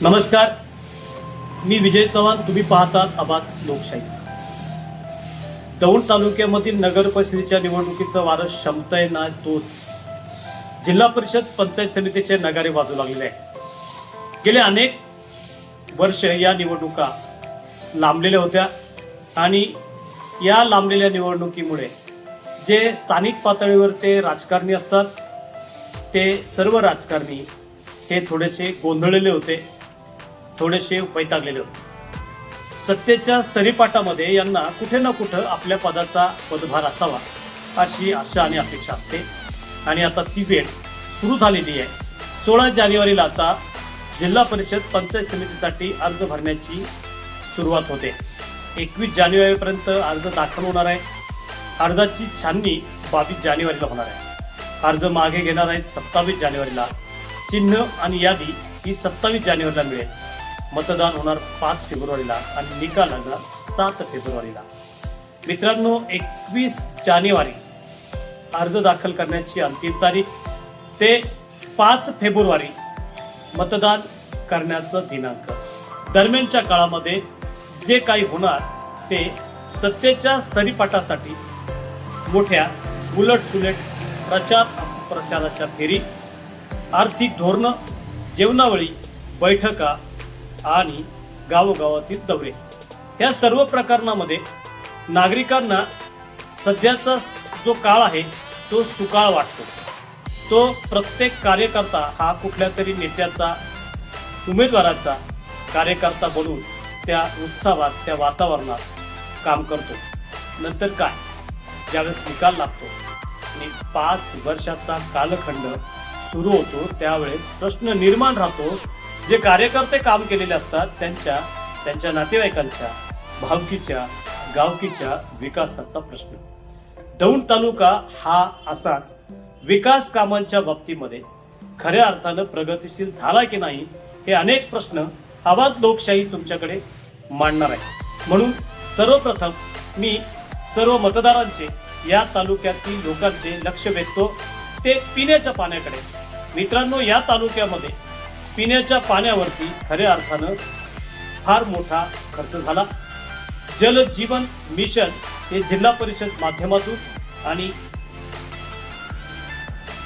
नमस्कार, मी विजय चव्हाण. तुम्ही पाहतात आवाज लोकशाहीचा. दौंड तालुक्यामधील नगर परिषदेच्या निवडणुकीचं वारं शमतंय ना तोच जिल्हा परिषद पंचायत समितीचे नगारे वाजू लागलेले आहे. गेले अनेक वर्ष या निवडणुका लांबलेल्या होत्या आणि या लांबलेल्या निवडणुकीमुळे जे स्थानिक पातळीवर ते राजकारणी असतात ते सर्व राजकारणी हे थोडेसे गोंधळलेले होते, थोडेसे वैतागलेले होते. सत्तेच्या सरीपाटामध्ये यांना कुठे ना कुठं आपल्या पदाचा पदभार असावा अशी आशा आणि अपेक्षा असते आणि आता ती वेळ सुरू झालेली आहे. 16 जानेवारीला आता जिल्हा परिषद पंचायत समितीसाठी अर्ज भरण्याची सुरुवात होते. 21 जानेवारीपर्यंत अर्ज दाखल होणार आहे. अर्जाची छाननी 22 जानेवारीला होणार आहे. अर्ज मागे घेणार आहेत 27 जानेवारीला. चिन्ह आणि यादी ही 27 जानेवारीला मिळेल. मतदान होणार 5 फेब्रुवारीला आणि निकाल लागला 7 फेब्रुवारीला. मित्रांनो, 21 जानेवारी अर्ज दाखल करण्याची अंतिम तारीख ते 5 फेब्रुवारी मतदान करण्याचा दिनांक. दरम्यानच्या काळामध्ये जे काही होणार ते सत्तेच्या सरीपाटासाठी मोठ्या उलटसुलट प्रचार प्रचाराच्या फेरी, आर्थिक धोरणं, जेवणावळी, बैठका आणि गावोगावातील दौरे या सर्व प्रकरणामध्ये नागरिकांना सध्याचा जो काळ आहे तो सुकाळ वाटतो. तो प्रत्येक कार्यकर्ता हा कुठल्या तरी नेत्याचा, उमेदवाराचा कार्यकर्ता बनून त्या उत्सवात, त्या वातावरणात काम करतो. नंतर काय, ज्यावेळेस निकाल लागतो आणि 5 वर्षाचा कालखंड सुरू होतो त्यावेळेस प्रश्न निर्माण राहतो. जे कार्यकर्ते काम केलेले असतात त्यांच्या नातेवाईकांच्या, भावकीच्या, गावकीच्या विकासाचा प्रश्न. दौंड तालुका हा असाच विकास कामांच्या बाबतीमध्ये खऱ्या अर्थानं प्रगतिशील झाला की नाही हे अनेक प्रश्न आवाज लोकशाही तुमच्याकडे मांडणार आहे. म्हणून सर्वप्रथम मी सर्व मतदारांचे, या तालुक्यातील लोकांचे लक्ष वेधतो ते पिण्याच्या पाण्याकडे. मित्रांनो, या तालुक्यामध्ये पिण्याच्या पाण्यावरती खऱ्या अर्थानं फार मोठा खर्च झाला. जल जीवन मिशन हे जिल्हा परिषद माध्यमातून आणि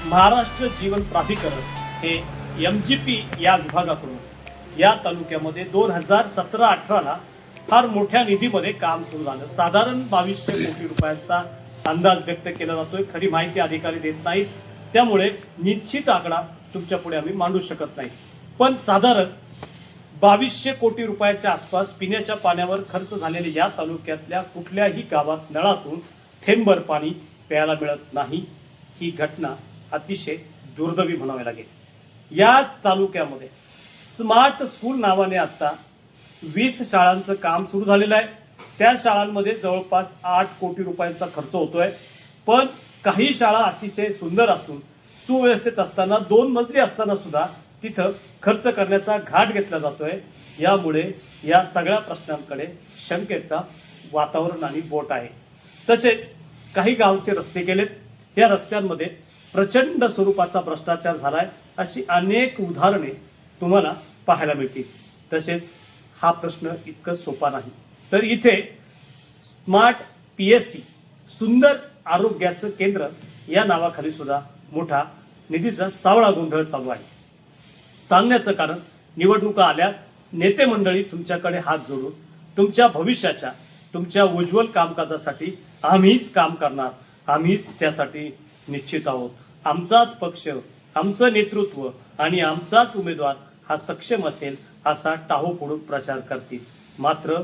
महाराष्ट्र जीवन प्राधिकरण हे MGP या विभागाकडून या तालुक्यामध्ये 2017-18ला फार मोठ्या निधीमध्ये काम सुरू झालं. साधारण 2200 कोटी रुपयांचा अंदाज व्यक्त केला जातोय. खरी माहिती अधिकारी देत नाहीत, त्यामुळे निश्चित आकडा तुमच्या पुढे आम्ही मांडू शकत नाही. पण साधारण 2200 कोटी रुपयाच्या आसपास पिण्याच्या पाण्यावर खर्च झालेले या तालुक्यातल्या कुठल्याही गावात नळातून थेंबभर पाणी प्यायला मिळत नाही. ही घटना अतिशय दुर्दैवी म्हणावी लागेल. याच तालुक्यामध्ये स्मार्ट स्कूल नावाने आता 20 शाळांचं काम सुरू झालेलं आहे. त्या शाळांमध्ये जवळपास 8 कोटी रुपयांचा खर्च होतोय. पण काही शाळा अतिशय सुंदर असून सुव्यवस्थित असताना, 2 मजली असताना सुद्धा तिथं खर्च करण्याचा घाट घेतला जातोय. यामुळे या सगळ्या प्रश्नांकडे शंकेचा वातावरण आणि बोट आहे. तसेच काही गावचे रस्ते केलेत, या रस्त्यांमध्ये प्रचंड स्वरूपाचा भ्रष्टाचार झालाय. अशी अनेक उदाहरणे तुम्हाला पाहायला मिळतील. तसेच हा प्रश्न इतकं सोपा नाही. तर इथे स्मार्ट PSC, सुंदर आरोग्याचं केंद्र या नावाखाली सुद्धा मोठा निधीचा सावळा गोंधळ चालू आहे. सांगण्याचं कारण, निवडणुका आल्या, नेते मंडळी तुमच्याकडे हात जोडून तुमच्या भविष्याच्या, तुमच्या उज्ज्वल कामकाजासाठी आम्हीच काम करणार, आम्हीच त्यासाठी निश्चित आहोत, आमचाच पक्ष, आमचं नेतृत्व आणि आमचाच उमेदवार हा सक्षम असेल असा टाहो फोडून प्रचार करतील. मात्र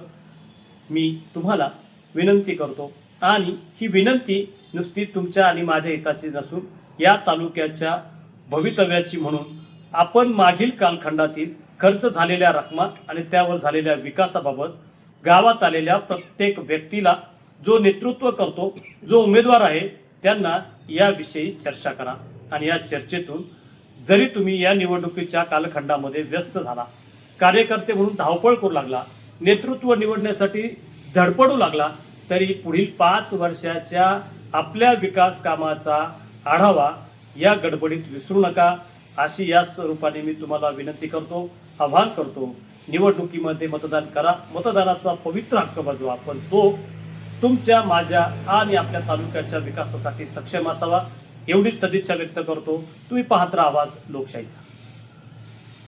मी तुम्हाला विनंती करतो, आणि ही विनंती नुसती तुमच्या आणि माझ्या हिताची नसून या तालुक्याच्या भवितव्याची म्हणून आपण मागील कालखंडातील खर्च झालेल्या रकमा आणि त्यावर झालेल्या विकासाबाबत गावात आलेल्या प्रत्येक व्यक्तीला, जो नेतृत्व करतो, जो उमेदवार आहे, त्यांना याविषयी चर्चा करा. आणि या चर्चेतून जरी तुम्ही या निवडणुकीच्या कालखंडामध्ये व्यस्त झाला, कार्यकर्ते म्हणून धावपळ करू लागला, नेतृत्व निवडण्यासाठी धडपडू लागला, तरी पुढील 5 वर्षाच्या आपल्या विकास कामाचा आढावा या गडबडीत विसरू नका, अशी या स्वरूपाने मी तुम्हाला विनंती करतो. आवाहन करतो, निवडणुकीमध्ये मतदान करा, मतदानाचा पवित्र हक्क बजवा, पण तो तुमच्या, माझ्या आणि आपल्या तालुक्याच्या विकासासाठी सक्षम असावा. एवढीच सदिच्छा व्यक्त करतो. तुम्ही पाहत राहा आवाज लोकशाहीचा.